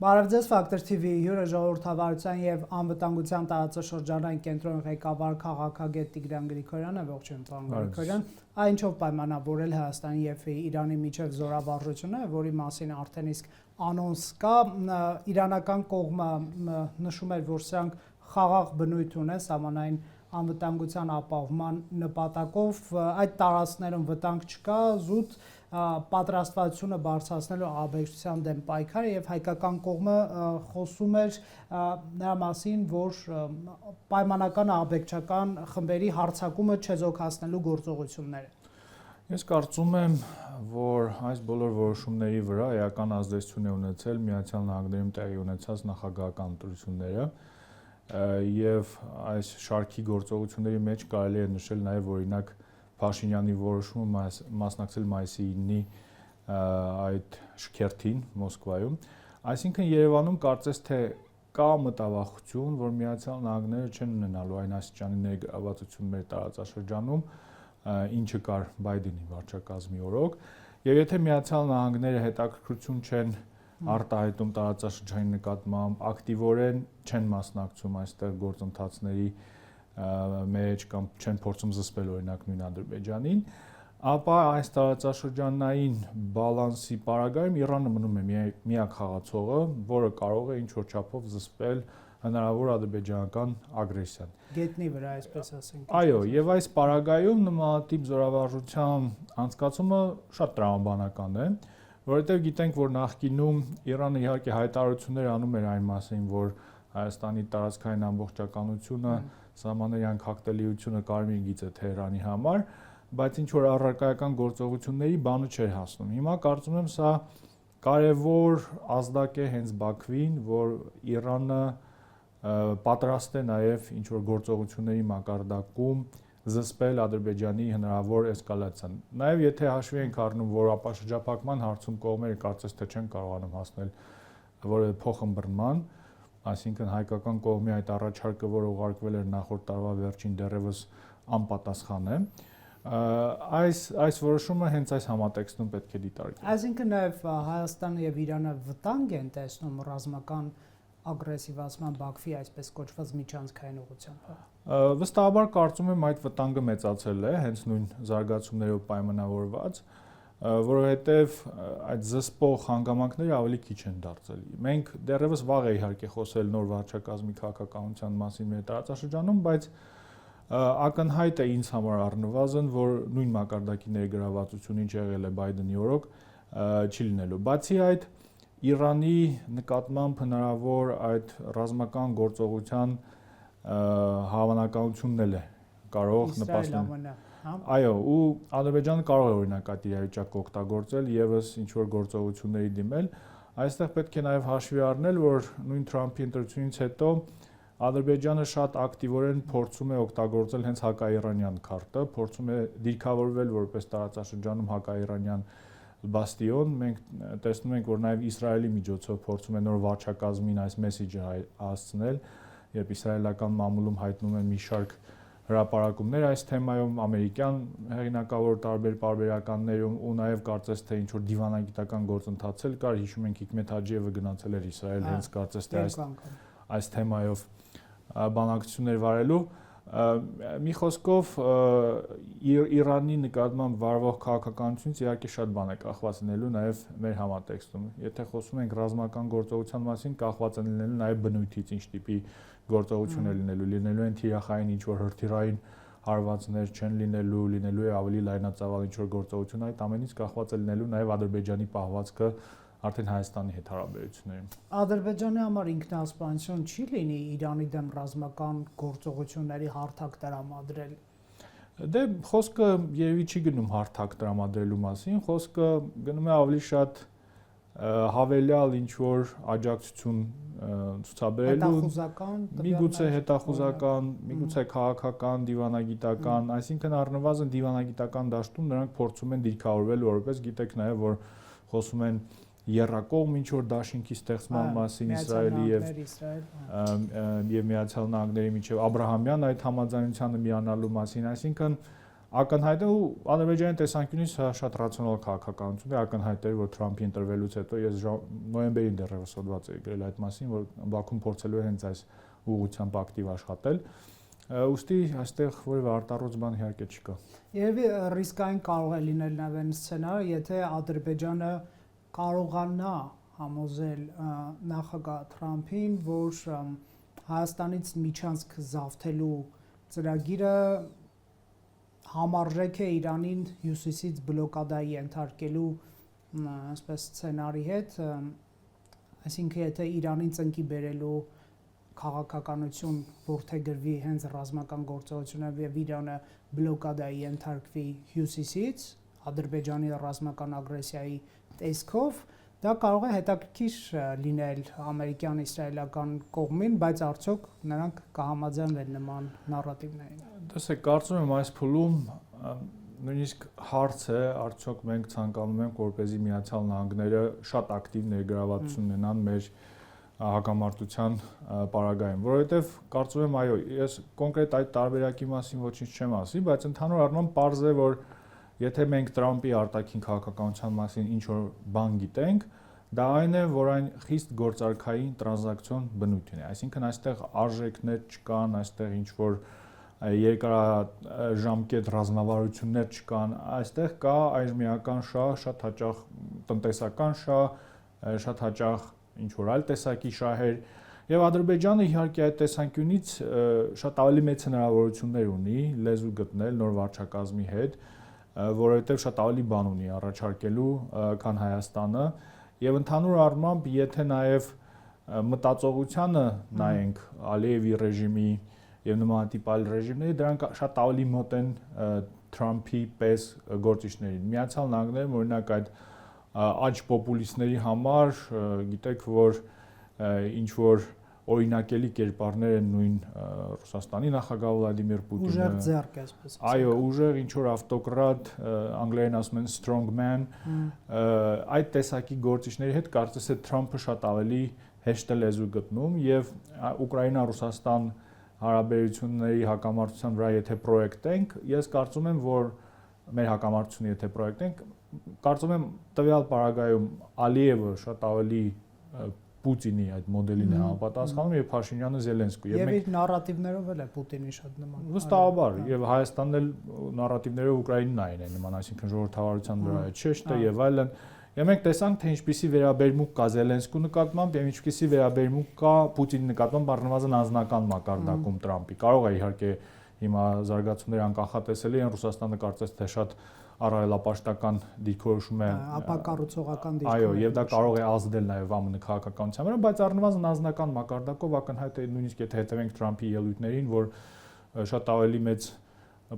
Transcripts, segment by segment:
Բարև ձեզ, Factor TV հյուրը ժողովրդավարության եւ անվտանգության տարածաշրջանային կենտրոնի ղեկավար քաղաքագետ Տիգրան Գրիգորյանը, ողջույն Տիգրան Գրիգորյան, այնչով պայմանավորել Հայաստանի եւ Իրանի միջև զորավարժությունը, որի մասին արդեն իսկ անոնս կա, իրանական կողմը նշում էր, որ սրանք խաղաղ բնույթ ունեն սահմանային անվտանգության ապահովման նպատակով, այդ տարածքներում վտանգ չկա, զուտ պատրաստվածությունը բարձրացնելու ահաբեկչության դեմ պայքարը եւ հայկական կողմը խոսում էր նրա մասին, որ պայմանական ահաբեկչական խմբերի հարձակումը չեզոքացնելու գործողությունները։ Ես կարծում եմ, որ այս բոլոր որոշումների վրա էական ազդեցություն է ունեցել Միացյալ Նահանգներում տեղի ունեցած նախագահական ընտրությունները եւ այս շարքի գործողությունների մեջ կարելի է նշել նաեւ օրինակ Փաշինյանի որոշումը մասնակցել մայիսի 9-ի այդ շքերթին Մոսկվայում, այսինքն Երևանում կարծես թե կա մտավախություն, որ Միացյալ Նահանգները չեն ունենալու այն աստիճանի ներգրավվածություն մեր տարածաշրջանում, ինչը կար Բայդենի վարչակազմի օրոք, եւ եթե Միացյալ Նահանգները հետաքրքրություն չեն արտահայտում տարածաշրջանի նկատմամբ, ակտիվորեն չեն մասնակցում այստեղ գործընթացների մեջ կամ չեն փորձում զսպել օրինակ նույն Ադրբեջանին, ապա այս տարածաշրջանային բալանսի պարագայում Իրանը մնում է միակ խաղացողը, որը կարող է ինչ-որ չափով զսպել հնարավոր ադրբեջանական ագրեսիան։ Գետնի վրա, այսպես ասենք։ Այո, եւ այս պարագայում նմանատիպ զորավարժության անցկացումը շատ տրամաբանական է, որովհետեւ գիտենք, որ նախկինում Իրանը իհարկե հայտարարություններ անում էր այն մասին, որ Հայաստանի տարածքային ամբողջականությունը սահմանների անկախտելիությունը կարմիր գիծ է Թեհրանի համար, բայց ինչ որ առարկայական գործողությունների բանը չէր հասնում։ Հիմա կարծում եմ սա կարևոր ազդակ է հենց Բաքվին, որ Իրանը պատրաստ է նաև ինչ որ գործողությունների մակարդակում զսպել Ադրբեջանի հնարավոր էսկալացիան։ Նաև եթե հաշվի ենք առնում, որ ապաշրջափակման հարցում կողմերը կարծես թե չեն կարողանում հասնել որևէ փոխըմբռնման, այսինքն հայկական կողմի այդ առաջարկը, որ ուղարկվել էր նախորդ տարվա վերջին դեռևս անպատասխան է, այս որոշումը հենց այս համատեքստում պետք է դիտարկել։ Այսինքն նաև Հայաստանը եւ Իրանը վտանգ են տեսնում ռազմական ագրեսիվացման Բաքվի այսպես կոչված միջանցքային ուղղությամբ։ Վստահաբար կարծում եմ այդ վտանգը մեծացել է հենց նույն զարգացումներով պայմանավորված, որովհետև այդ զսպող հանգամանքները ավելի քիչ են դարձել։ Մենք դեռևս վաղ է իհարկե խոսել նոր վարչակազմի քաղաքականության մասին մեր տարածաշրջանում, բայց ակնհայտ է ինձ համար առնվազն, որ նույն մակարդակի ներգրավվածություն ինչ եղել է Բայդենի օրոք չի լինելու։ Բացի այդ, Իրանի նկատմամբ հնարավոր այդ ռազմական գործողության հավանականությունն էլ է կարող նպաստել։ Այո, ու Ադրբեջանը կարող է օրինակ այդ իրավիճակը օգտագործել եւս ինչ որ գործողությունների դիմել։ Այստեղ պետք է նաեւ հաշվի առնել, որ նույն Թրամփի ընտրությունից հետո Ադրբեջանը շատ ակտիվորեն փորձում է օգտագործել հենց հակաիրանյան քարտը, փորձում է դիրքավորվել որպես տարածաշրջանում հակաիրանյան բաստիոն։ Մենք տեսնում ենք, որ նաև Իսրայելի միջոցով փորձում է նոր վարչակազմին այս մեսեջը հասցնել, երբ իսրայելական մամուլում հայտնում են մի շարք հրապարակումներ այս թեմայում, ամերիկյան հեղինակավոր տարբեր պարբերականներում ու նաև կարծես թե ինչ որ դիվանագիտական գործընթացել կար, հիշում ենք Հիկմեթ Հաջիևը գնացել էր Իսրայել հենց կարծես թե այս թեմայով բանակցություններ վարելու։ Մի խոսքով Իրանի նկատմամբ վարվող քաղաքականությունից իհարկե շատ բան է կախված լինելու նաև մեր համատեքստում։ Եթե խոսում ենք ռազմական գործողության մասին, կախված է լինելու նաև բնույթից, ինչ տիպի գործողություն է լինելու են թիրախային ինչ որ հրթիռային հարվածներ չեն լինելու է ավելի լայնածավալ ինչ որ գործողություն, այդ ամենից կախված է լինելու նաև Ադրբեջանի պահվածքը արդեն Հայաստանի հետ հարաբերություններում։ Ադրբեջանի համար ինքնասպանություն չի լինի Իրանի դեմ ռազմական գործողությունների հարթակ տրամադրել։ Դե խոսքը երևի չի գնում հարթակ տրամադրելու մասին, խոսքը գնում է ավելի շատ հավելյալ ինչ որ աջակցություն ցուցաբերելու, միգուցե հետախուզական, միգուցե քաղաքական, դիվանագիտական, այսինքն առնվազն դիվանագիտական դաշտում նրանք փորձում են դիրքավորվել, որպես գիտեք նաև որ խոսում են եռակողմ ինչ որ դաշինքի ստեղծման մասին Իսրայելի եւ Միացյալ Նահանգների միջև Աբրահամյան այդ համաձայնությանը միանալու մասին, այսինքն ակնհայտ է ու Ադրբեջանի տեսանկյունից շատ ռացիոնալ քաղաքականություն է, ակնհայտ է, որ Թրամփի ընտրվելուց հետո ես նոյեմբերին դեռևս հոդված էի գրել այդ մասին, որ Բաքուն փորձելու է հենց այս ուղղությամբ ակտիվ աշխատել։ Ուստի այստեղ որևէ արտառոց բան իհարկե չկա։ Երևի ռիսկային կարող է լինել նաև այն սցենարը, եթե Ադրբեջանը կարողանա համոզել նախագահ Թրամփին, որ Հայաստանից միջանցք զավթելու ծրագիրը համարժեք է Իրանին հյուսիսից բլոկադայի ենթարկելու այսպես սցենարի հետ, այսինքն եթե Իրանին ծնկի բերելու քաղաքականություն որդեգրվի հենց ռազմական գործողությունով եւ Իրանը բլոկադայի ենթարկվի հյուսիսից, Ադրբեջանի ռազմական ագրեսիայի տեսքով, դա կարող է հետաքրքիր լինել ամերիկյան իսրայելական կողմին, բայց արդյոք նրանք կհամաձայնվեն նման նարատիվներին։ Տեսեք, կարծում եմ այս փուլում նույնիսկ հարց է, արդյոք մենք ցանկանում ենք, որպեսզի Միացյալ Նահանգները շատ ակտիվ ներգրավվածություն ունենան մեր հակամարտության պարագայում, որովհետև կարծում եմ, այո, ես կոնկրետ այդ տարբերակի մասին ոչինչ չեմ ասի, բայց ընդհանուր առմամբ պարզ է, որ եթե մենք Տրամփի արտաքին քաղաքականության մասին ինչ-որ բան գիտենք, դա այն է, որ այն խիստ գործարքային տրանզակցիոն բնույթ ունի, այսինքն այստեղ արժեքներ չկան, այստեղ ինչ-որ երկարաժամկետ ռազմավարություններ չկան, այստեղ կա այժմիական շահ, շատ հաճախ տնտեսական շահ, շատ հաճախ ինչ-որ այլ տեսակի շահեր, եւ Ադրբեջանը իհարկե այդ տեսանկյունից շատ ավելի մեծ հնարավորություններ ունի լեզու գտնել նոր վարչակազմի հետ, որովհետեւ շատ ավելի բան ունի առաջարկելու, քան Հայաստանը, եւ ընդհանուր առմամբ, եթե նաեւ մտածողությանը նայենք Ալիևի ռեժիմի եւ նմանատիպ այլ ռեժիմների, դրանք շատ ավելի մոտ են Թրամփի պես գործիչներին։ Միացյալ Նահանգներում օրինակ այդ աջ պոպուլիստների համար գիտեք, որ ինչ որ օրինակելի կերպարներ են նույն Ռուսաստանի նախագահ Վլադիմիր Պուտինը։ Ուժեղ ձեռք, այսպես ասած։ Այո, ուժեղ ինչ որ ավտոկրատ, անգլերեն ասում են strong man, այդ տեսակի գործիչների հետ կարծես է Թրամփը շատ ավելի հեշտ է լեզու գտնում եւ Ուկրաինա-Ռուսաստան հարաբերությունների հակամարտության վրա եթե պրոյեկտենք, ես կարծում եմ, որ մեր հակամարտությունը եթե պրոյեկտենք, կարծում եմ տվյալ պարագայում Ալիևը շատ ավելի Պուտինի այդ մոդելին է համապատասխանում եւ Փաշինյանը Զելենսկու եւ իր նարատիվներով էլ է Պուտինի շատ նման։ Վստահաբար եւ Հայաստանն էլ նարատիվներով Ուկրաինային է նման, այսինքն ժողովրդավարության վրա է չեշտը եւ այլն։ Եվ մենք տեսանք, թե ինչպիսի վերաբերմունք կա Զելենսկու նկատմամբ եւ ինչպիսի վերաբերմունք կա Պուտինի նկատմամբ առնվազն անձնական մակարդակում Տրամփի։ Կարող է իհարկե հիմա զարգացումները անկանխատեսելի են, Ռուսաստանը կարծես թե շատ առավելապաշտական դիրքորոշում է ապակառուցողական դիրք։ Այո, եւ դա կարող է ազդել նաեւ ԱՄՆ քաղաքականության վրա, բայց առնվազն անձնական մակարդակով ակնհայտ է նույնիսկ եթե հետևենք Տրամփի ելույթներին, որ շատ ավելի մեծ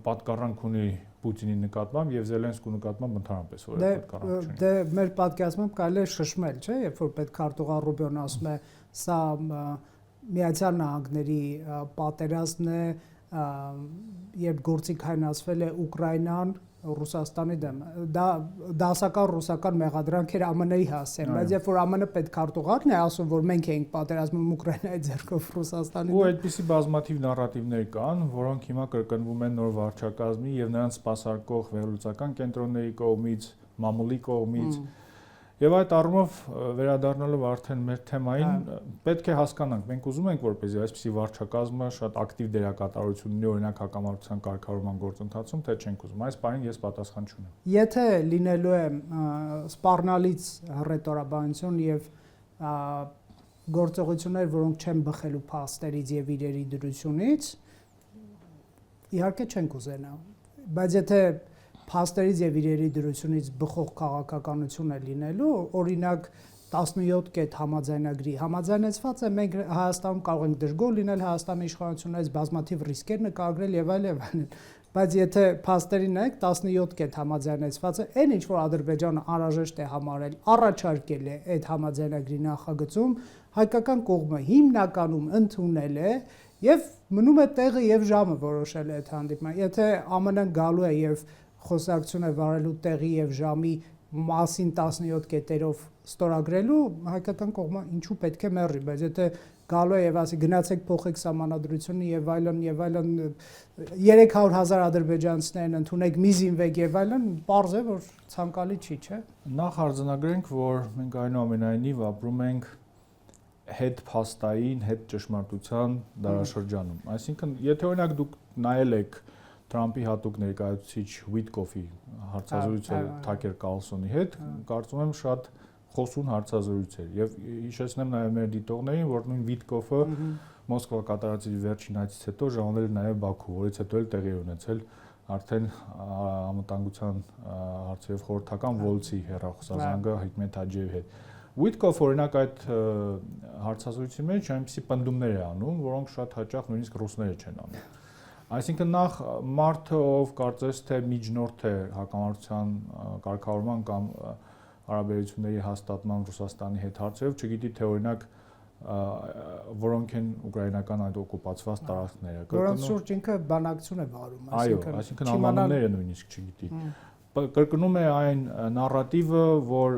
պատկառանք ունի Պուտինի նկատմամբ եւ Զելենսկու նկատմամբ ընդհանրապես որևէ պատկառանք չունի։ Դե մեր պատկերացմամբ կարելի է շշմել, չէ՞, երբ որ պետքարտուղար Ռուբիոն ասում է, սա Միացյալ Նահանգների պատերազմն է, երբ գործի քայնացվել է Ուկրաինան Ռուսաստանի դեմ, դա դասական ռուսական մեղադրանք էր ԱՄՆ-ի հասցեն, բայց երբ որ ԱՄՆ պետքարտուղարն է ասում, որ մենք էինք պատերազմում Ուկրաինայի ձեռքով Ռուսաստանի դեմ, ու այդպիսի բազմաթիվ նարատիվներ կան, որոնք հիմա կրկնվում են նոր վարչակազմի եւ նրանց սպասարկող վերլուծական կենտրոնների կողմից, մամուլի կողմից։ Եվ այդ առումով վերադառնալով արդեն մեր թեմային, պետք է հասկանանք, մենք ուզում ենք, որպեսզի այսպիսի վարչակազմը շատ ակտիվ դերակատարություն ունի օրինակ հակամարտության կարգավորման գործընթացում, թե չենք ուզում։ Այս բանին ես պատասխան չունեմ։ Եթե լինելու է սպառնալից հռետորաբանություն եւ գործողություններ, որոնք չեն բխելու փաստերից եւ իրերի դրությունից, իհարկե չենք ուզենա, բայց եթե փաստերից եւ իրերի դրությունից բխող քաղաքականություն է լինելու, օրինակ 17 կետ համաձայնագրի համաձայնեցված է, մենք Հայաստանում կարող ենք դժգոհ լինել Հայաստանի իշխանություններից, բազմաթիվ ռիսկեր նկարագրել եւ այլն, բայց եթե փաստերին նայեք 17 կետ համաձայնեցված է, այն ինչ որ Ադրբեջանը անհրաժեշտ է համարել, առաջարկել է այդ համաձայնագրի նախագծում, հայկական կողմը հիմնականում ընդունել է եւ մնում է տեղը եւ ժամը որոշել է այդ հանդիպումը։ Եթե ԱՄՆ-ն գալու է եւ խոսակցություն է վարելու տեղի եւ ժամի մասին 17 կետերով ստորագրելու, հայկական կողմը ինչու պետք է մեռի, բայց եթե գալու է եւ ասի գնացեք փոխեք սահմանադրությունը եւ այլն 300,000 ադրբեջանցիներն ընդունեք մի զինվեք եւ այլն պարզ է որ ցանկալի չի, չէ։ Նախ արձանագրենք, որ մենք այնուամենայնիվ ապրում ենք հետ փաստային, հետ ճշմարտության դարաշրջանում։ Այսինքն, եթե օրինակ դուք նայել եք Թրամփի հատուկ ներկայացուցիչ Ուիտկոֆի հարցազրույցը Թաքեր Կարլսոնի հետ, կարծում եմ շատ խոսուն հարցազրույց էր եւ հիշեցնեմ նաեւ մեր դիտողներին, որ նույն Վիտկոֆը Մոսկվա կատարած իր վերջին այցից հետո ժամանել էր նաեւ Բաքու, որից հետո էլ տեղի ունեցել արդեն անվտանգության հարցերով խորհրդական Վոլցի հեռախոսազանգը Հիկմետ Հաջիևի հետ։ Վիտկոֆը օրինակ այդ հարցազրույցի մեջ այնպիսի պնդումներ է անում, որոնք շատ հաճախ նույնիսկ ռուսները չեն անում։ Այսինքն նախ մարդը, ով կարծես թե միջնորդ է հակամարտության կարգավորման կամ հարաբերությունների հաստատման Ռուսաստանի հետ հարցերով, չգիտի թե օրինակ որոնք են ուկրաինական այդ օկուպացված տարածքները։ Որոնց շուրջ ինքը բանակցություն է վարում, այսինքն անունները նույնիսկ չգիտի։ Կրկնում է այն նարատիվը, որ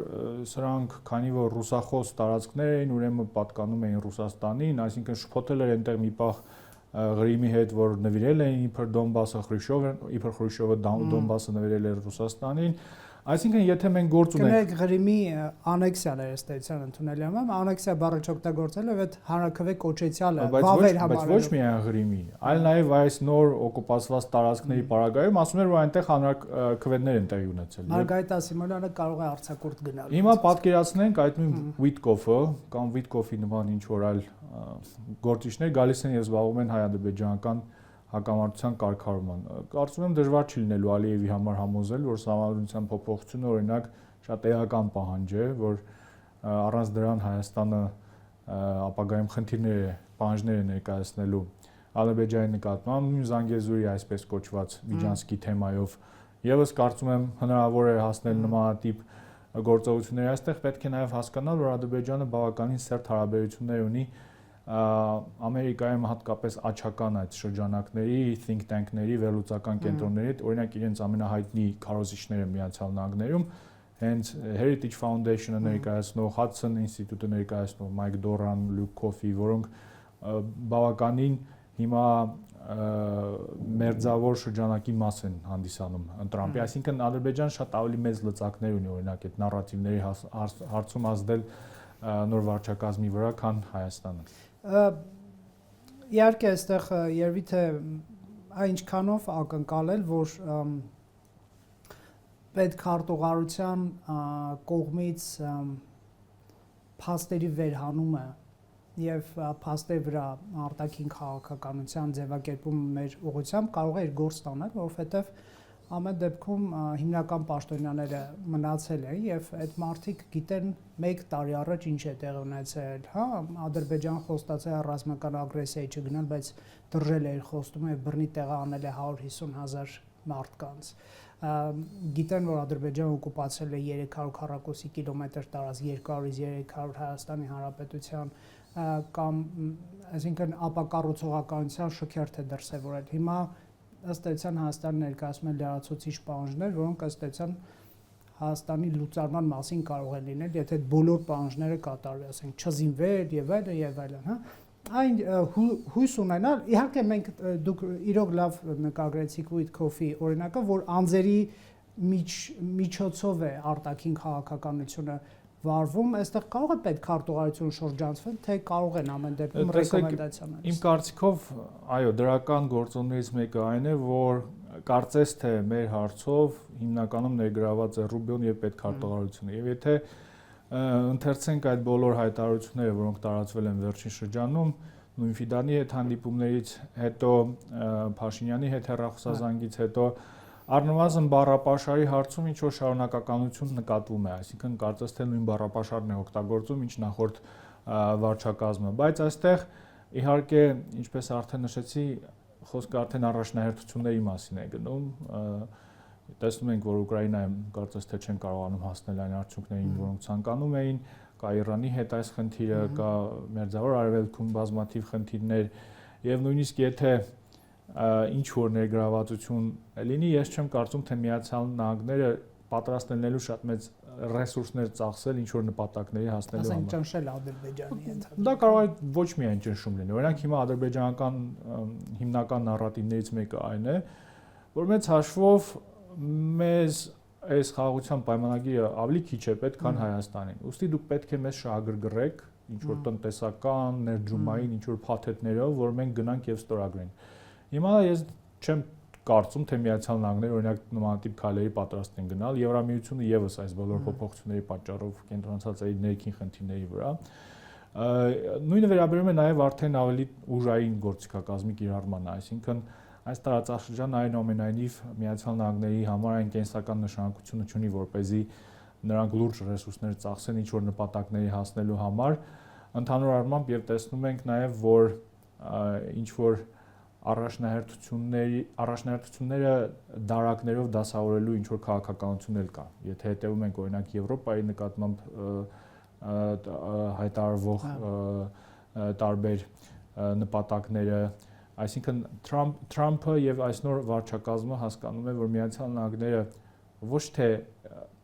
սրանք քանի որ ռուսախոս տարածքներ էին, ուրեմն պատկանում էին Ռուսաստանին, այսինքն շփոթել էր այնտեղ մի պահ Ղրիմի հետ, որ նվիրել էին իբր Դոնբասը իբր Խրուշչովը Դոնբասը նվիրել էր Ռուսաստանին։ Այսինքն եթե մենք գործ ունենք Կներեք Ղրիմի անեքսիան էր ըստեյցիան ընդունել եմ, անեքսիա բառը չօգտագործել եւ այդ հանրաքվե կոչեցյալը վավեր համարել։ Բայց ոչ միայն Ղրիմի, այլ նաեւ այս նոր օկուպացված տարածքների պարագայում ասում էր, որ այնտեղ հանրաքվեներ են տեղի ունեցել։ Մարգարիտա Սիմոնյանը կարող է արձակուրդ գնալ։ Հիմա պատկերացնենք այդ նույն Վիտկոֆը կամ Վիտկոֆի նման ինչ որ այլ գործիչներ գալիս են եւ զբաղվում են հայ-ադրբեջանական հակամարտության կարգավորման։ Կարծում եմ դժվար չի լինելու Ալիևի համար համոզել, որ սահմանադրության փոփոխությունը օրինակ շատ էական պահանջ է, որ առանց դրան Հայաստանը ապագայում պահանջներ է ներկայացնելու Ադրբեջանի նկատմամբ, նույն Զանգեզուրի այսպես կոչված Միջանցքի թեմայով, եւս կարծում եմ հնարավոր է հասնել նմանատիպ գործողությունների։ Այստեղ պետք է նաեւ հասկանալ, որ Ադրբեջանը բավականին սերտ հարաբերություններ ունի Ամերիկայում հատկապես աչական այդ շրջանակների, think tank-ների, վերլուծական կենտրոնների հետ, օրինակ իրենց ամենահայտնի քարոզիչները Միացյալ Նահանգներում, հենց Heritage Foundation-ը ներկայացնող, Hudson Institute-ը ներկայացնող Մայք Դորան, Լյուկ Քոֆի, որոնք բավականին հիմա մերձավոր շրջանակի մաս են հանդիսանում Տրամփի, այսինքն Ադրբեջանը շատ ավելի մեծ լծակներ ունի օրինակ այդ նարատիվների հարցում ազդել նոր վարչակազմի վրա, քան Հայաստանը։ Իհարկե այստեղ երևի թե այնքանով ակնկալել, որ պետքարտուղարության կողմից փաստերի վերհանումը եւ փաստերի վրա արտաքին քաղաքականության ձևակերպումը մեր ուղղությամբ կարող է իր գործ տանել, որովհետեւ ամեն դեպքում հիմնական պաշտոնյաները մնացել են եւ այդ մարդիկ գիտեն 1 տարի առաջ ինչ է տեղի ունեցել, հա, Ադրբեջան խոստացել է ռազմական ագրեսիայի չգնալ, բայց դրժել է իր խոստումը եւ բռնի տեղը անել է 150,000 մարդկանց։ Գիտեն, որ Ադրբեջանը օկուպացրել է 300 քառակուսի կիլոմետր տարածք 200-ից 300 Հայաստանի Հանրապետության կամ այսինքն ապակառուցողականության շքերթ է դրսևորել։ Հիմա ըստ էության Հայաստանը ներկայացնում է լրացուցիչ պահանջներ, որոնք ըստ էության Հայաստանի լուծարման մասին կարող են լինել, եթե այդ բոլոր պահանջները կատարվի, ասենք չզինվեր եւ այլն, հա։ Այն հույս ունենալ, իհարկե մենք դուք իրոք լավ նկարագրեցիք Ուիտկոֆի օրինակը, որ անձերի միջոցով է արտաքին քաղաքականությունը վարվում, այստեղ կարող է պետքարտուղարություն շրջանցվել, թե կարող են ամեն դեպքում ռեկոմենդացիաներ։ Իմ կարծիքով, այո, դրական գործոններից մեկը այն է, որ կարծես թե մեր հարցով հիմնականում ներգրաված է Ռուբիոն եւ պետքարտուղարությունը։ Եվ եթե ընթերցենք այդ բոլոր հայտարարությունները, որոնք տարածվել են վերջին շրջանում, նույն Ֆիդանի հետ հանդիպումներից հետո, Փաշինյանի հետ հեռախոսազանգից հետո առնվազն բառապաշարի հարցում ինչ որ շարունակականություն նկատվում է, այսինքն կարծես թե նույն բառապաշարն է օգտագործում, ինչ նախորդ վարչակազմը, բայց այստեղ իհարկե, ինչպես արդեն նշեցի, խոսքը արդեն առաջնահերթությունների մասին է գնում, տեսնում ենք, որ Ուկրաինայում կարծես թե չեն կարողանում հասնել այն արդյունքներին, որոնք ցանկանում էին, կա Իրանի հետ այս խնդիրը, կա Մերձավոր Արևելքում բազմաթիվ խնդիրներ, եւ նույնիսկ եթե ինչ որ ներգրավվածություն լինի, ես չեմ կարծում, թե Միացյալ Նահանգները պատրաստ լինելու շատ մեծ ռեսուրսներ ծախսել ինչ որ նպատակների հասնելու համար։ Ասենք ճնշել Ադրբեջանի հետ։ Դա կարող է ոչ միայն ճնշում լինի։ Օրինակ հիմա ադրբեջանական հիմնական նարատիվներից մեկը այն է, որ մեծ հաշվով մեզ այս խաղաղության պայմանագիրը ավելի քիչ է պետք, քան Հայաստանին։ Ուստի դուք պետք է մեզ շահագրգռեք ինչ որ տնտեսական, ներդրումային ինչ որ փաթեթներով, որ մենք գնանք եւ ստորագրենք։ Հիմա ես չեմ կարծում, թե Միացյալ Նահանգները օրինակ նմանատիպ քայլերի պատրաստ են գնալ, Եվրամիությունը եւս այս բոլոր փոփոխությունների պատճառով կենտրոնացած է իր ներքին խնդիրների վրա։ Նույնը վերաբերում է նաեւ արդեն ավելի ուժային գործիքակազմի կիրառմանը, այսինքն այս տարածաշրջանը այնուամենայնիվ Միացյալ Նահանգների համար այն կենսական նշանակությունը ունի, որպեսզի նրանք լուրջ ռեսուրսներ ծախսեն ինչ որ նպատակների հասնելու համար, ընդհանուր առմամբ եւ տեսնում ենք նաեւ, որ ինչ որ առաջնահերթությունները դարակներով դասավորելու ինչ որ քաղաքականություն էլ կա։ Եթե հետևում ենք օրինակ Եվրոպայի նկատմամբ հայտարարվող տարբեր նպատակները, այսինքն Թրամփը եւ այս նոր վարչակազմը հասկանում է, որ Միացյալ Նահանգները ոչ թե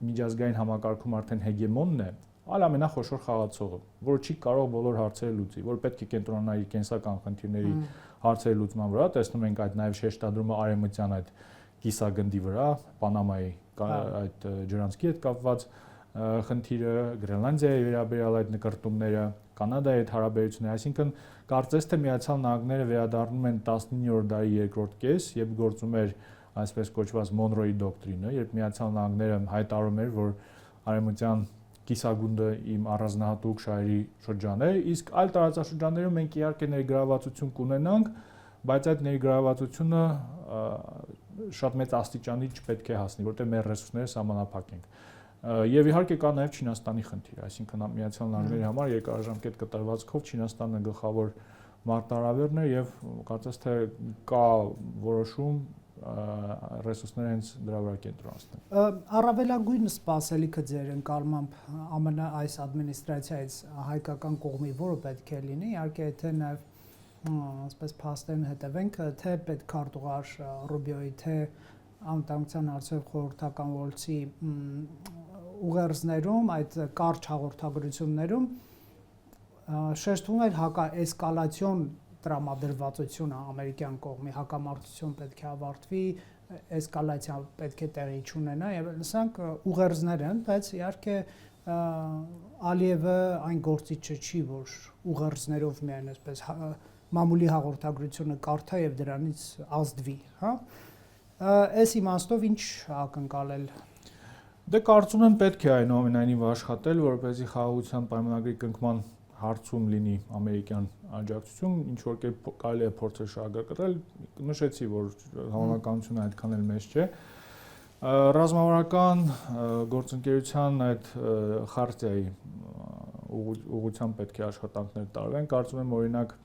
միջազգային համակարգում արդեն հեգեմոնն է, այլ ամենախոշոր խաղացողը, որը չի կարող բոլոր հարցերը լուծի, որ պետք է կենտրոնանա իր կենսական խնդիրների հարցերի լուծման վրա, տեսնում ենք այդ նաև շեշտադրումը արևմտյան այդ կիսագնդի վրա, Պանամայի այդ ջրանցքի հետ կապված խնդիրը, Գրենլանդիայի վերաբերյալ այդ նկարտումները, Կանադայի հետ հարաբերությունները, այսինքն կարծես թե Միացյալ Նահանգները վերադառնում են 19-րդ դարի երկրորդ կես, երբ գործում էր այսպես կոչված Մոնրոյի դոկտրինը, երբ Միացյալ Նահանգները հայտարարում էր, որ արևմտյան կիսագունդը իմ առանձնահատուկ շահերի շրջան է, իսկ այլ տարածաշրջաններում մենք իհարկե ներգրավվածություն կունենանք, բայց այդ ներգրավվածությունը շատ մեծ աստիճանի չպետք է հասնի, որտեղ մեր ռեսուրսները սահմանափակ են։ Եվ իհարկե կա նաև Չինաստանի խնդիր, այսինքն Միացյալ Նահանգների համար երկարաժամկետ կտրվածքով Չինաստանը գլխավոր մարտահրավերն է եւ կարծես թե կա որոշում ռեսուրսները հենց դրա վրա կենտրոնացնել։ Առավելագույն սպասելիքը ձեր ընկալմամբ ԱՄՆ այս ադմինիստրացիայից հայկական կողմի որը պետք է լինի, իհարկե թե նաև ասես փաստերն հետևենք, թե պետքարտուղար Ռուբիոյի, թե անվտանգության հարցերով խորհրդական Վոլցի ուղերձներում, այդ կարճ հաղորդագրություններում շեշտվում էր հակաէսկալացիոն տրամադրվածությունը ամերիկյան կողմի, հակամարտություն պետք է ավարտվի, էսկալացիա պետք է տեղի չունենա եւ լսանք ուղերձներ են, բայց իհարկե Ալիևը այն գործիչը չի, որ ուղերձներով միայն այսպես մամուլի հաղորդագրությունը կարդա եւ դրանից ազդվի, հա։ Այս իմաստով ինչ ակնկալել։ Դե կարծում եմ պետք է այնուամենայնիվ աշխատել, որպեսզի խաղաղության պայմանագրի կնքման հարցում լինի ամերիկյան աջակցություն, ինչ որ կերպ կարելի է փորձել շահագրգռել, նշեցի, որ համանականությունը այդքան էլ մեծ չէ։ Ռազմավարական գործընկերության այդ խարտիայի ուղղությամբ պետք է աշխատանքներ տարվեն, կարծում եմ օրինակ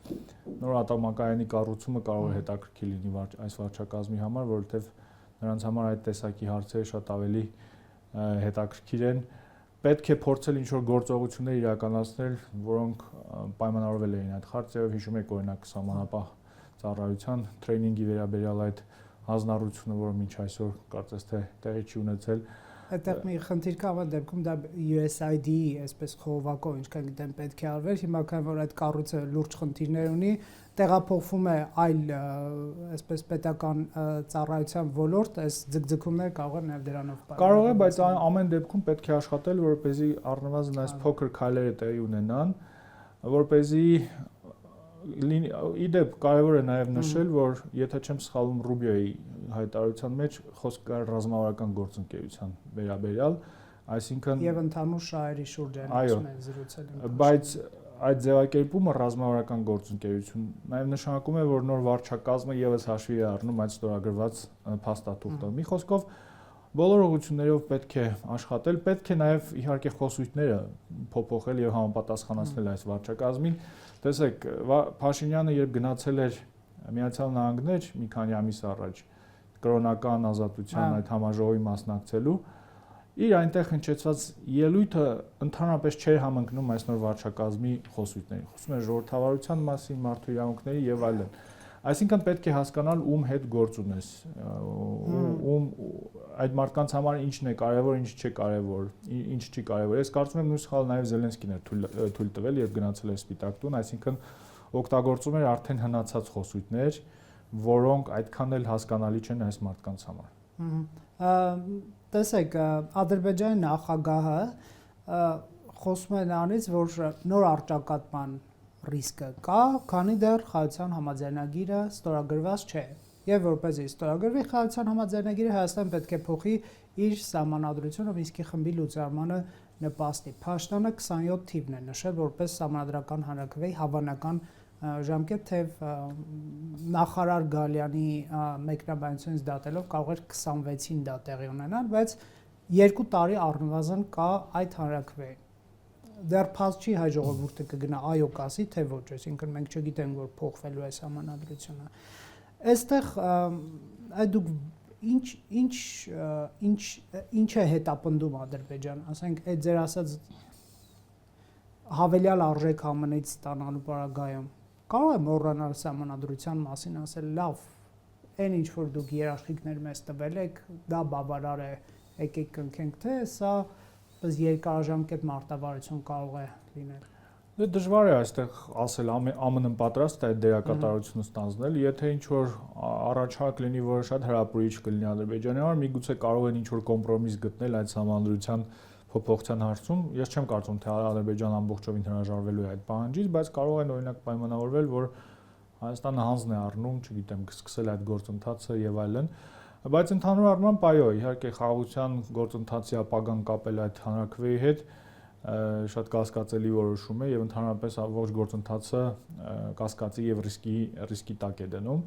նոր ատոմակայանի կառուցումը կարող է հետաքրքիր լինի այս վարչակազմի համար, որովհետև նրանց համար այդ տեսակի հարցերը շատ ավելի հետաքրքիր են։ Պետք է փորձել ինչ-որ գործողություններ իրականացնել, որոնք պայմանավորվել էին այդ խարտիայով, հիշում եք օրինակ սահմանապահ ծառայության տրեյնինգի վերաբերյալ այդ հանձնառությունը, որը մինչ այսօր կարծես թե տեղի չի ունեցել։ Այդտեղ մի խնդիր կա, այդ դեպքում դա USAID-ի այսպես խողովակով ինչքան գիտեմ պետք է արվեր, հիմա քան որ այդ կառույցը լուրջ խնդիրներ ունի, տեղափոխվում է այլ այսպես պետական ծառայության ոլորտ, այս ձգձգումները կարող են նաև դրանով պայմանավորվել։ Կարող է, բայց ամեն դեպքում պետք է աշխատել, որպեսզի առնվազն այս փոքր քայլերը տեղի ունենան, որպեսզի իդեպ կարևոր է նաև նշել, որ եթե չեմ սխալվում Ռուբիոյի հայտարարության մեջ խոսք կար ռազմավարական գործընկերության վերաբերյալ, այսինքն եւ ընդհանուր շահերի շուրջ են զրուցել։ Բայց այդ ձևակերպումը ռազմավարական գործընկերություն նաև նշանակում է, որ նոր վարչակազմը եւս հաշվի է առնում այդ ստորագրված փաստաթուղթը։ Մի խոսքով բոլոր ուղղություններով պետք է աշխատել, պետք է նաև իհարկե խոսույթները փոփոխել եւ համապատասխանեցնել այս վարչակազմին։ Տեսեք, Փաշինյանը երբ գնացել էր Միացյալ Նահանգներ մի քանի ամիս առաջ կրոնական ազատության այդ համաժողովի մասնակցելու, իր այնտեղ հնչեցված ելույթը ընդհանրապես չէր համընկնում այս նոր վարչակազմի խոսույթներին։ Խոսում էր ժողովրդավարության մասին, մարդու իրավունքների եւ այլն։ Այսինքն պետք է հասկանալ ում հետ գործ ունես, ում այդ մարդկանց համար ինչն է կարևոր, ինչ չէ կարևոր, ինչ չի կարևոր։ Ես կարծում եմ նույն սխալը նաև Զելենսկին էր թույլ տվել, երբ գնացել էր Սպիտակ տուն, այսինքն օգտագործում էր արդեն հնացած խոսույթներ, որոնք այդքան էլ հասկանալի չեն այս մարդկանց համար։ Տեսեք, Ադրբեջանի նախագահը խոսում է նրանից, որ նոր առճակատման ռիսկը կա, քանի դեռ խաղաղության համաձայնագիրը ստորագրված չէ։ Եվ որպեսզի ստորագրվի խաղաղության համաձայնագիրը, Հայաստան պետք է փոխի իր սահմանադրությունը Մինսկի խմբի լուծարմանը նպաստի։ Փաշտանը 27 թիվն է նշել որպես սահմանադրական հանրաքվեի հավանական ժամկետ, թեև նախարար Գալյանի մեկնաբանությունից դատելով կարող էր 26-ին դա տեղի ունենալ, բայց 2 տարի առնվազն կա այդ հանրաքվեին։ Դեռ փաստ չի հայ ժողովուրդը կգնա այո կասի, թե ոչ, այսինքն մենք չգիտենք, որ փոխվելու է սահմանադրությունը։ Այստեղ դուք ինչ է հետապնդում Ադրբեջանը, ասենք այդ ձեր ասած հավելյալ արժեք ԱՄՆ-ից ստանալու պարագայում կարող է մոռանալ սահմանադրության մասին, ասել լավ, այն ինչ որ դուք երաշխիքներ մեզ տվել եք, դա բավարար է, եկեք կնքենք, թե սա երկարաժամկետ մարտավարություն կարող է լինել։ Դե դժվար է այստեղ ասել ԱՄՆ-ն պատրաստ է այդ դերակատարությունը ստանձնել, եթե ինչ որ առաջարկ լինի, որը շատ հրապուրիչ կլինի Ադրբեջանի համար, միգուցե կարող են ինչ որ կոմպրոմիս գտնել այդ սահմանադրության փոփոխության հարցում։ Ես չեմ կարծում, թե Ադրբեջանը ամբողջովին հրաժարվելու է այդ պահանջից, բայց կարող են օրինակ պայմանավորվել, որ Հայաստանը հանձն է առնում, չգիտեմ, սկսել այդ գործընթացը եւ այլն։ Բայց ընդհանուր առմամբ այո, իհարկե խաղաղության գործընթացի ապագան կապել այդ հանրաքվեի հետ շատ կասկածելի որոշում է եւ ընդհանրապես ողջ գործընթացը կասկածի եւ ռիսկի տակ է դնում։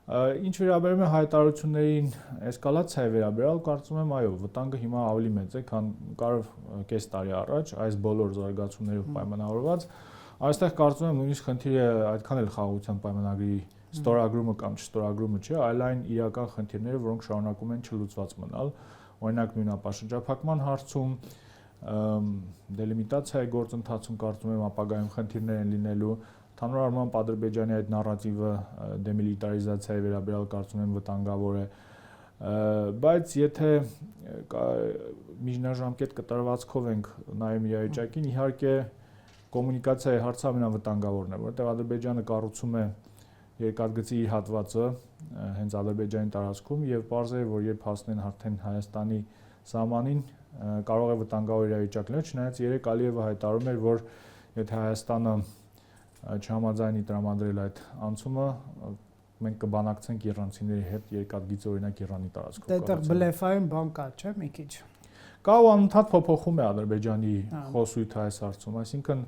Ինչ վերաբերում է հայտարարություններին էսկալացիայի վերաբերյալ, կարծում եմ այո, վտանգը հիմա ավելի մեծ է, քան կարող կես տարի առաջ այս բոլոր զարգացումներով պայմանավորված։ Այստեղ կարծում եմ նույնիսկ խնդիրը այդքան էլ խաղաղության պայմանագրի ստորագրումը կամ չստորագրումը չէ, այլ այն իրական խնդիրները, որոնք շարունակում են չլուծված մնալ, օրինակ նույն ապաշրջափակման հարցում, դելիմիտացիայի գործընթացում կարծում եմ ապագայում խնդիրներ են լինելու, ընդհանուր առմամբ Ադրբեջանի այդ նարատիվը դեմիլիտարիզացիայի վերաբերյալ կարծում եմ վտանգավոր է, բայց եթե միջնաժամկետ կտրվածքով ենք նայում իրավիճակին, իհարկե կոմունիկացիայի հարցը ամենավտանգավորն է, որովհետև Ադրբեջանը կառուցում է երկաթգծի իր հատվածը հենց Ադրբեջանի տարածքում եւ պարզ է, որ երբ հասնեն արդեն Հայաստանի սահմանին, կարող է վտանգավոր իրավիճակ լինել, չնայած երեք Ալիևը հայտարարում էր, որ եթե Հայաստանը չհամաձայնի տրամադրել այդ անցումը, մենք կբանակցենք իրանցիների հետ երկաթգիծը օրինակ Իրանի տարածքում։ Դա այդտեղ բլեֆային բան կա, չէ՞, մի քիչ։ Կա ու անընդհատ փոփոխում է Ադրբեջանի խոսույթը այս հարցում, այսինքն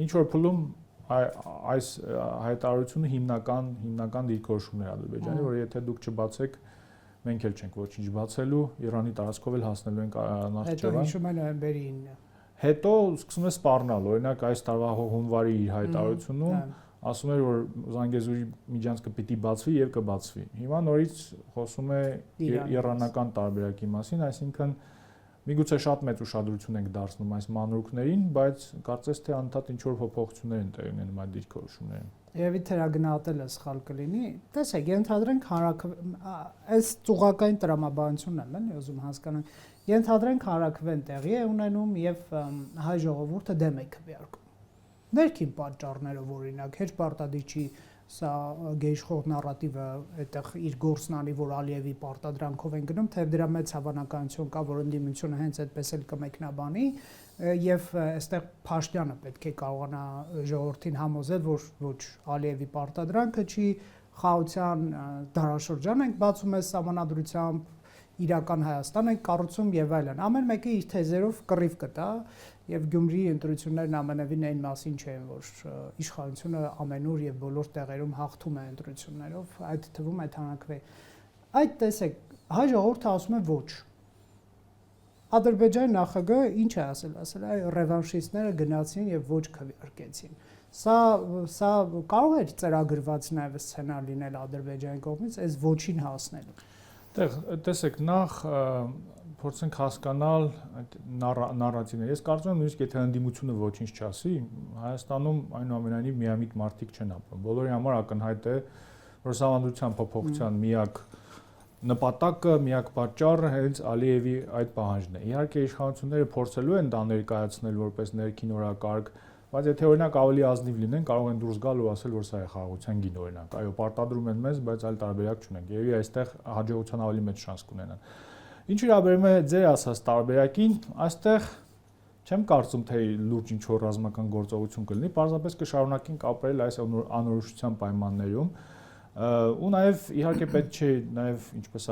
ինչ որ փուլում այս հայտարարությունը հիմնական դիրքորոշումն է Ադրբեջանի, որ եթե դուք չբացեք, մենք էլ չենք ոչինչ բացելու, Իրանի տարածքով էլ հասնելու ենք Նախճեվան։ Հետո հիշում են նոյեմբերի 9-ը։ Հետո սկսում է սպառնալ, օրինակ այս տարվա հունվարի իր հայտարարությունում ասում էր, որ Զանգեզուրի միջանցքը պիտի բացվի եւ կբացվի։ Հիմա նորից խոսում է իրանական տարբերակի մասին, այսինքն միգուցե շատ մեծ ուշադրություն ենք դարձնում այս մանրուքներին, բայց կարծես թե անընդհատ ինչ-որ փոփոխություններ են տեղի ունենում այդ դիրքորոշումներում։ Երևի թերագնահատելը սխալ կլինի։ Տեսեք, ենթադրենք այս ծուղակային տրամաբանությունն եմ, էլի ուզում հասկանալ։ Ենթադրենք հանրաքվեն տեղի է ունենում եւ հայ ժողովուրդը դեմ է քվեարկում։ Ներքին պատճառներով օրինակ հեչ պարտադիչի սա գեիշխող նարատիվը այդտեղ իր գործն անի, որ Ալիևի պարտադրանքով են գնում, թեև դրա մեծ հավանականություն կա, որ ընդդիմությունը հենց այդպես էլ կմեկնաբանի եւ այստեղ Փաշտյանը պետք է կարողանա ժողովրդին համոզել, որ ոչ Ալիևի պարտադրանքը չի, խաղաղության դարաշրջան ենք բացում այս սահմանադրությամբ, իրական Հայաստան ենք կառուցում եւ այլն։ Ամեն մեկը իր թեզերով կռիվ կտա եւ Գյումրիի ընտրություններն ամենևին այն մասին չեն, որ իշխանությունը ամենուր եւ բոլոր տեղերում հաղթում է ընտրություններով, այդ թվում այդ հանրաքվեի։ Այդ տեսեք, հայ ժողովուրդը ասում է ոչ։ Ադրբեջանի նախագահը ինչ է ասել, ասել է ռևանշիստները գնացին եւ ոչ քվեարկեցին։ Սա կարող է ծրագրված նաեւ սցենար լինել Ադրբեջանի կողմից այս ոչին հասնելու։ Տեսեք, նախ փորձենք հասկանալ այդ նարատիվները։ Ես կարծում եմ նույնիսկ եթե ընդդիմությունը ոչինչ չասի, Հայաստանում այնուամենայնիվ միամիտ մարդիկ չեն ապրում։ Բոլորի համար ակնհայտ է, որ Սահմանադրության փոփոխության միակ նպատակը, միակ պատճառը հենց Ալիևի այդ պահանջն է։ Իհարկե իշխանությունները փորձելու են դա ներկայացնել որպես ներքին օրակարգ, բայց եթե օրինակ ավելի ազնիվ լինեն, կարող են դուրս գալ ու ասել, որ սա է խաղաղության գին օրինակ։ Այո, պարտադրում են մեզ, բայց այլ տարբերակ չունենք։ Երևի այստեղ հաջողության ավելի մեծ շանս կունենան։ Ինչ վերաբերում է ձեր ասած տարբերակին, այստեղ չեմ կարծում, թե լուրջ ինչ-որ ռազմական գործողություն կլինի, պարզապես կշարունակենք ապրել այս անորոշության պայմաններում։ Ու նաև իհարկե պետք չէ նաև ինչպես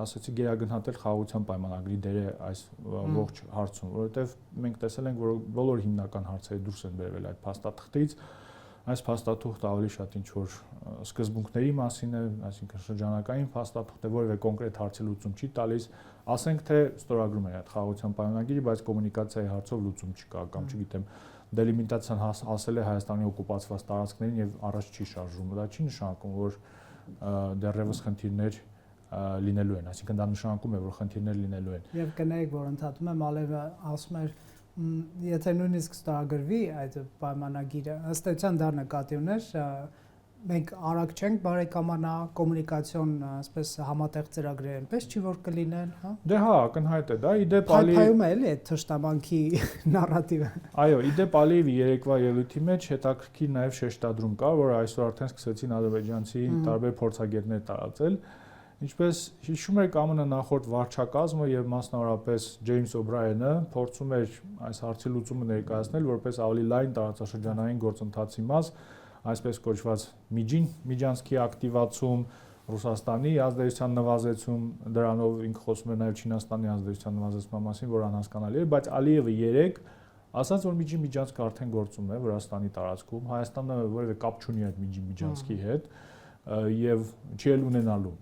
ասացի գերագնահատել խաղաղության պայմանագրի դերը այս ողջ հարցում, որովհետև մենք տեսել ենք, որ բոլոր հիմնական հարցերը դուրս են բերվել այդ փաստաթղթից, այս փաստաթուղթը ավելի շատ ինչ-որ սկզբունքների մասին է, այսինքն շրջանակային փաստաթուղթ է, որևէ կոնկրետ հարցի լուծում չի տալիս, ասենք թե ստորագրում է այդ խաղաղության պայմանագիրը, բայց կոմունիկացիայի հարցով լուծում չկա կամ չգիտեմ դելիմիտացիան հասել է Հայաստանի օկուպացված տարածքներին եւ առաջ չի շարժվում։ Դա չի նշանակում, որ դեռևս խնդիրներ լինելու են, այսինքն դա նշանակում է, որ խնդիրներ լինելու են։ Եվ կներեք, որ ընդհատում եմ Ալևը ասում էր, եթե նույնիսկ ստորագրվի այդ պայմանագիրը, ըստ էության դա նկատի ուներ, մենք արագ չենք բարեկամանա կոմունիկացիոն, այսպես համատեղ ծրագրեր այնպես չի որ կլինեն, հա։ Դե հա, ակնհայտ է դա, իդեպ Ալիևի փայփայում է էլի այդ թշնամանքի նարատիվը։ Այո, իդեպ Ալիևի երեկվա ելույթի մեջ հետաքրքիր նաև շեշտադրում կա, որ այսօր արդեն սկսեցին ադրբեջանցի տարբեր փորձագետներ տարածել, ինչպես հիշում եք ԱՄՆ նախորդ վարչակազմը եւ մասնավորապես Ջեյմս Օբրայենը փորձում էր այս հարցի լուծումը ներկայացնել որպես ավելի լայն տարածաշրջանային գործընթացի մաս, այսպես կոչված միջանցքի ակտիվացում, Ռուսաստանի ազդեցության նվազեցում, դրանով ինքը խոսում է նաև Չինաստանի ազդեցության նվազեցման մասին, որ անհասկանալի է, բայց Ալիևը երեք ասաց, որ միջանցքը արդեն գործում է Վրաստանի տարածքում, Հայաստանը որևէ կապ չունի այդ միջանցքի հետ եւ չի էլ ունենալու։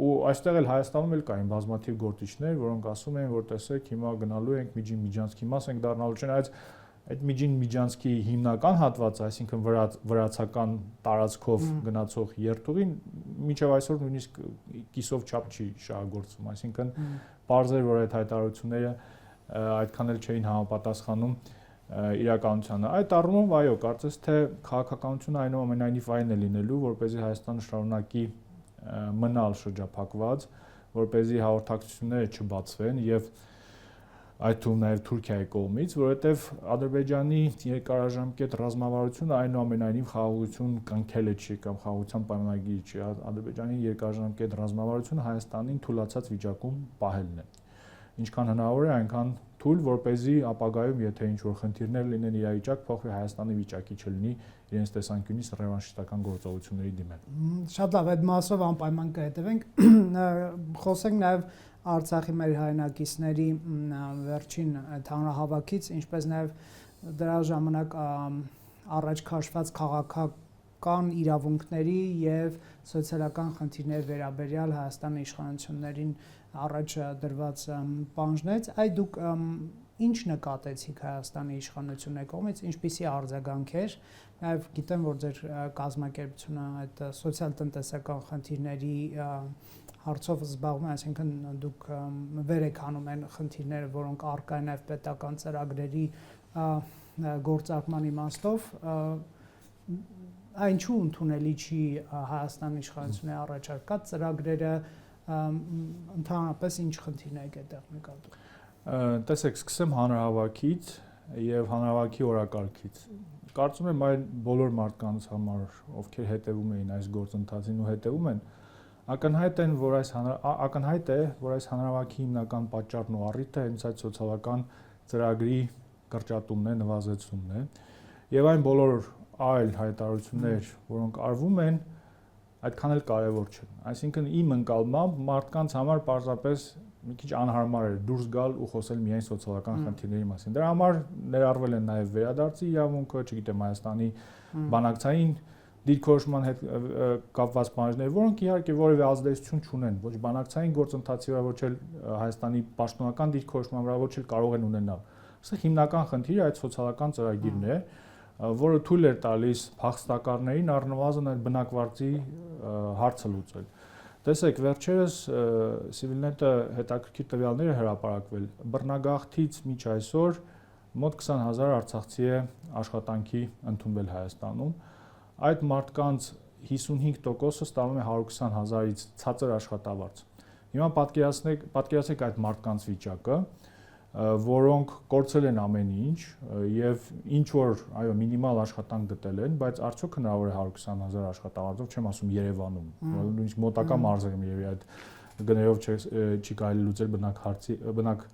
Ու այստեղ էլ Հայաստանում էլ կային բազմաթիվ գործիչներ, որոնք ասում էին, որ տեսեք, հիմա գնալու ենք միջանցքի մաս ենք դառնալու չեն, այդ միջանցքի հիմնական հատվածը, այսինքն վրացական տարածքով գնացող երթուղին մինչև այսօր նույնիսկ կիսով չափ չի շահագործվում, այսինքն պարզ էր, որ այդ հայտարարությունները այդքան էլ չէին համապատասխանում իրականությանը։ Այդ առումով այո, կարծես թե քաղաքականությունը այնուամենայնիվ այն է լինելու, որպեսզի Հայաստանը շարունակի մնալ շրջափակված, որպեսզի հաղորդակցությունները չբացվեն եւ այդ թվում նաև Թուրքիայի կողմից, որովհետև Ադրբեջանի երկարաժամկետ ռազմավարությունը այնուամենայնիվ խաղաղություն կնքել չի կամ խաղաղության պայմանագիր չի, Ադրբեջանի երկարաժամկետ ռազմավարությունը Հայաստանին թուլացած վիճակում պահելն է։ Ինչքան հնարավոր է, այնքան թույլ, որպեսզի ապագայում, եթե ինչ-որ խնդիրներ լինեն, իրավիճակ փոխվի, Հայաստանի վիճակի չլինի իրենց տեսանկյունից ռևանշիստական գործողությունների դիմել։ Շատ լավ, այդ մասով անպայման կհետևենք։ Խոսենք նաև Արցախի մեր հայրենակիցների վերջին հանրահավաքից, ինչպես նաև դրա ժամանակ առաջ քաշված քաղաքական իրավունքների եւ սոցիալական խնդիրների վերաբերյալ Հայաստանի իշխանություններին առաջ դրված պահանջներից, այդ դուք ինչ նկատեցիք Հայաստանի իշխանությունների կողմից, ինչպիսի արձագանքեր, նաև գիտեմ, որ ձեր կազմակերպությունը այդ սոցիալ-տնտեսական խնդիրների հարցով զբաղվում է, այսինքն դուք վեր եք հանում այն խնդիրները, որոնք առկա են նաև պետական ծրագրերի գործարկման իմաստով, այնչու ընդունելի չի Հայաստանի իշխանությունների առաջարկած ծրագրերը, ընդհանրապես ինչ խնդիրներ եք այդտեղ նկատում։ Տեսեք, սկսեմ հանրահավաքից եւ հանրահավաքի օրակարգից։ Կարծում եմ այն բոլոր մարդկանց համար, ովքեր հետևում էին այս գործընթացին ու հետևում են, ակնհայտ է, որ այս հանրահավաքի հիմնական պատճառն ու առիթը հենց այդ սոցիալական ծրագրի կրճատումն է, նվազեցումն է, եւ այն բոլոր այլ հայտարարություններ, որոնք արվում են, այդքան էլ կարևոր չեն։ Այսինքն իմ ընկալմամբ մարդկանց համար պարզապես մի քիչ անհարմար է դուրս գալ ու խոսել միայն սոցիալական խնդիրների մասին։ Դրա համար ներառվել են նաև վերադարձի իրավունքը, չգիտեմ, Հայաստանի բանակցային դիրքորոշման հետ կապված պահանջներ, որոնք իհարկե որևէ ազդեցություն չունեն ոչ բանակցային գործընթացի վրա, ոչ էլ Հայաստանի պաշտոնական դիրքորոշման վրա, ոչ էլ կարող են ունենալ։ Այստեղ հիմնական խնդիրը այդ սոցիալական ծրագիրն է, որը թույլ էր տալիս փախստականներին առնվազն այդ բնակվարձի հարցը լուծել։ Տեսեք, վերջերս Civilnet-ը հետաքրքիր տվյալներ է հրապարակվել։ Բռնագաղթից մինչ այսօր մոտ 20,000 արցախցի է աշխատանքի ընդունվել Հայաստանում։ Այդ մարդկանց 55%-ը ստանում է 120,000-ից ցածր աշխատավարձ։ Հիմա պատկերացրեք այդ մարդկանց վիճակը, որոնք կորցրել են ամեն ինչ եւ ինչ որ այո մինիմալ աշխատանք գտել են, բայց արդյոք հնարավոր է 120,000 աշխատավարձով, չեմ ասում Երևանում, նույնիսկ մոտակա մարզերում երևի այդ գներով չի կարելի լուծել բնակ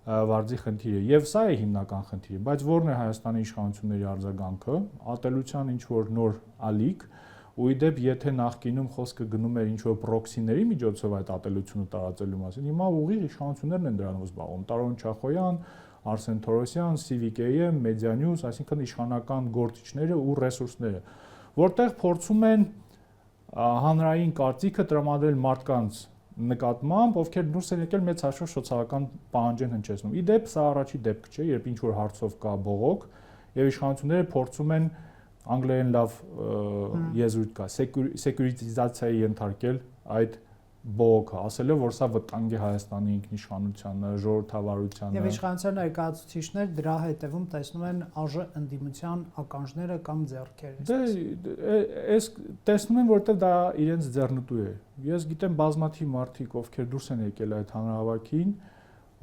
վարձի խնդիրը եւ սա է հիմնական խնդիրը, բայց ո՞րն է Հայաստանի իշխանությունների արձագանքը, ատելության ինչ որ նոր ալիք, ու իդեպ եթե նախկինում խոսքը գնում էր ինչ որ պրոքսիների միջոցով այդ ատելությունը տարածելու մասին, հիմա ուղիղ իշխանություններն են դրանով զբաղվում, Տարոն Չախոյան, Արսեն Թորոսյան, CVK-ը, Media-News, այսինքն իշխանական գործիչները ու ռեսուրսները, որտեղ փորձում են հանրային կարծիքը տրամադրել մարդկանց նկատմամբ, ովքեր դուրս են եկել մեծ հաշվով սոցիալական պահանջ են հնչեցնում։ Իդեպ սա առաջի դեպք չէ, երբ ինչ որ հարցով կա բողոք, եւ իշխանությունները փորձում են անգլերեն լավ եզրույթ կա, սեկյուրիտիզացիայի ենթարկել այդ բողոքը, ասելով, որ սա վտանգ է Հայաստանի ինքնիշխանությանը, ժողովրդավարությանը։ Եվ իշխանության ներկայացուցիչներ դրա հետևում տեսնում են ԱԺ ընդդիմության ականջները կամ ձեռքերը։ Դե այս տեսնում են, որովհետև դա իրենց ձեռնտու է։ Ես գիտեմ բազմաթիվ մարդիկ, ովքեր դուրս են եկել այդ հանրահավաքին,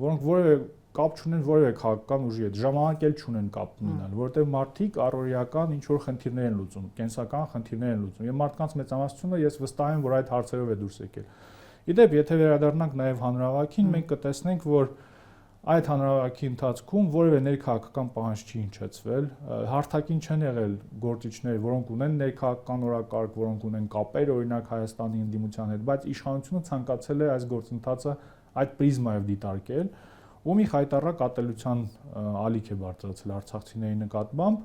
որոնք որևէ կապ չունեն որևէ քաղաքական ուժի հետ, ժամանակ էլ չունեն կապ ունենալ, որովհետև մարդիկ առօրեական ինչ որ խնդիրներ են լուծում, կենսական խնդիրներ են լուծում, եւ մարդկանց մեծամասնությունը ես վստահ եմ, որ այդ հարցերով է դուրս եկել։ Իդեպ, եթե վերադառնանք նաեւ հանրահավաքին, մենք կտեսնենք, որ այդ հանրահավաքի ընթացքում որևէ ներքաղաքական պահանջ չի հնչեցվել, հարթակին չեն եղել գործիչներ, որոնք ունեն ներքաղաքական օրակարգ, որոնք ունեն կապեր օրինակ Հայաստանի ընդդիմության հետ, բայց իշխանությունը ցանկացել է այս գործընթացը այդ պրիզմայով դիտարկել, ու մի խայտառակ ատելության ալիք է բարձրացել արցախցիների նկատմամբ,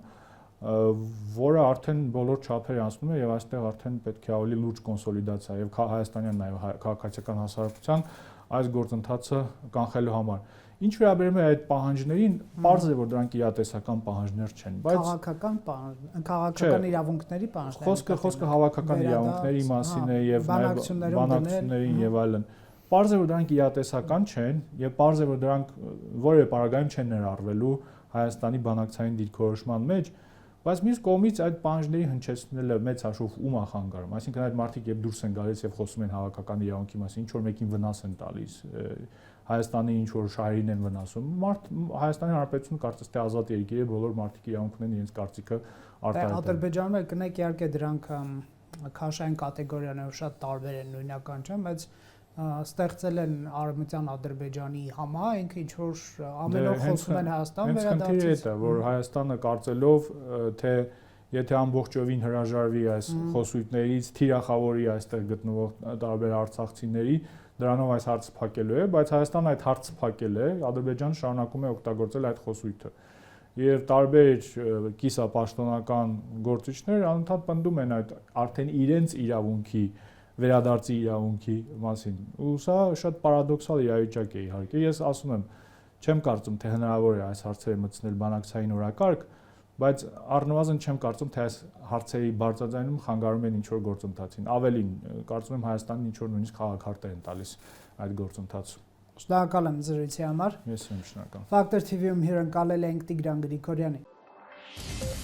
որը արդեն բոլոր չափեր անցնում է եւ այստեղ արդեն պետք է ավելի լուրջ կոնսոլիդացիա եւ հայաստանյան նաեւ քաղաքացիական հասարակության այս գործընթացը կանխելու համար։ Ինչ վերաբերում է այդ պահանջներին, պարզ է, որ դրանք իրատեսական պահանջներ չեն, բայց քաղաքական իրավունքների պահանջներ։ Խոսքը հավաքական իրավունքների մասին է եւ նաեւ բանակցություններին եւ այլն։ Պարզ է, որ դրանք իրատեսական չեն եւ պարզ է, որ դրանք որևէ պարագայում չեն ներառվելու Հայաստանի բանակցային դիրքորոշման մեջ, բայց մյուս կողմից այդ պահանջների հնչեցնելը մեծ հաշվով ում է խանգարում, այսինքն այդ մարդիկ երբ դուրս են գալիս եւ խոսում են հավաքական իրավունքի մասին, ինչ որ մեկին վնաս են տալիս, Հայաստանի ինչ որ շահերին են վնասում, Հայաստանի Հանրապետությունը կարծես թե ազատ երկիր է, բոլոր մարդիկ իրավունք ունեն իրենց կարծիքը արտահայտել։ Ադրբեջանում էլ կնեք իհարկե դրանք քաշային կատեգորիաներով շատ տարբեր են, նույնական չեն, բայց ստեղծել են Արևմտյան Ադրբեջանի համայնք, ինչ որ ամեն օր խոսում են Հայաստան վերադարձից։ Հենց խնդիրը որ Հայաստանը կարծելով, թե եթե ամբողջովին հրաժարվի այս խոսույթներից, թիրախավորի այստեղ գտնվող տարբեր արցախցիների, դրանով այս հարցը փակելու է, բայց Հայաստանը այդ հարցը փակել է, Ադրբեջանը շարունակում է օգտագործել այդ խոսույթը։ Եվ տարբեր կիսապաշտոնական գործիչներ անընդհատ պնդում են այդ արդեն իրենց իրավունքի վերադարձի իրավունքի մասին։ Ու սա շատ պարադոքսալ իրավիճակ է իհարկե։ Ես ասում եմ, չեմ կարծում, թե հնարավոր է այս հարցերը մտցնել բանակցային օրակարգ, բայց առնվազն չեմ կարծում, թե այս հարցերի բարձրաձայնում խանգարում են ինչ-որ գործընթացին։ Ավելին, կարծում եմ Հայաստանին ինչ-որ նույնիսկ քաղաքարտեր են տալիս այդ գործընթացում։ Շնորհակալ եմ զրույցի համար։ Ես եմ շնորհակալ։ Factor TV-ում հյուրընկալել ենք Տիգրան Գրիգորյանին։